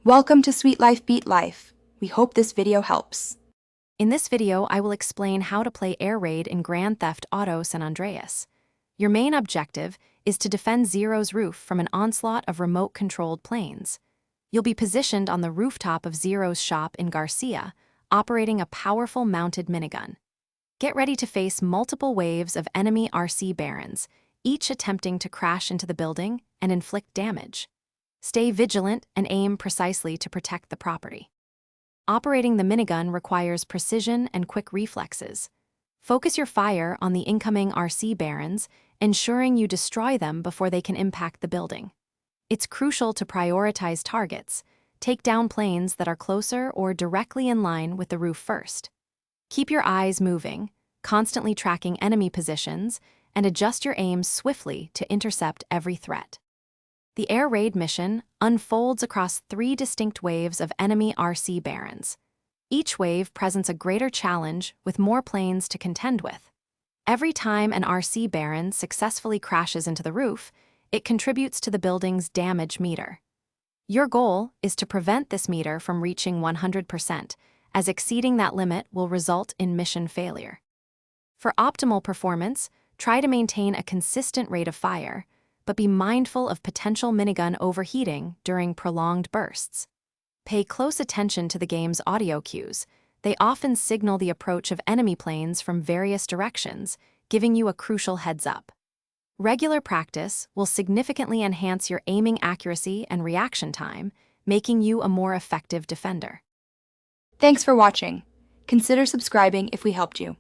Welcome to Sweet Life Beat Life. We hope this video helps. In this video, I will explain how to play Air Raid in Grand Theft Auto San Andreas. Your main objective is to defend Zero's roof from an onslaught of remote-controlled planes. You'll be positioned on the rooftop of Zero's shop in Garcia, operating a powerful mounted minigun. Get ready to face multiple waves of enemy RC barons, each attempting to crash into the building and inflict damage. Stay vigilant and aim precisely to protect the property. Operating the minigun requires precision and quick reflexes. Focus your fire on the incoming RC barons, ensuring you destroy them before they can impact the building. It's crucial to prioritize targets. Take down planes that are closer or directly in line with the roof first. Keep your eyes moving, constantly tracking enemy positions, and adjust your aim swiftly to intercept every threat. The air raid mission unfolds across 3 distinct waves of enemy RC barons. Each wave presents a greater challenge with more planes to contend with. Every time an RC baron successfully crashes into the roof, it contributes to the building's damage meter. Your goal is to prevent this meter from reaching 100%, as exceeding that limit will result in mission failure. For optimal performance, try to maintain a consistent rate of fire, but be mindful of potential minigun overheating during prolonged bursts. Pay close attention to the game's audio cues. They often signal the approach of enemy planes from various directions, giving you a crucial heads-up. Regular practice will significantly enhance your aiming accuracy and reaction time, making you a more effective defender. Thanks for watching. Consider subscribing if we helped you.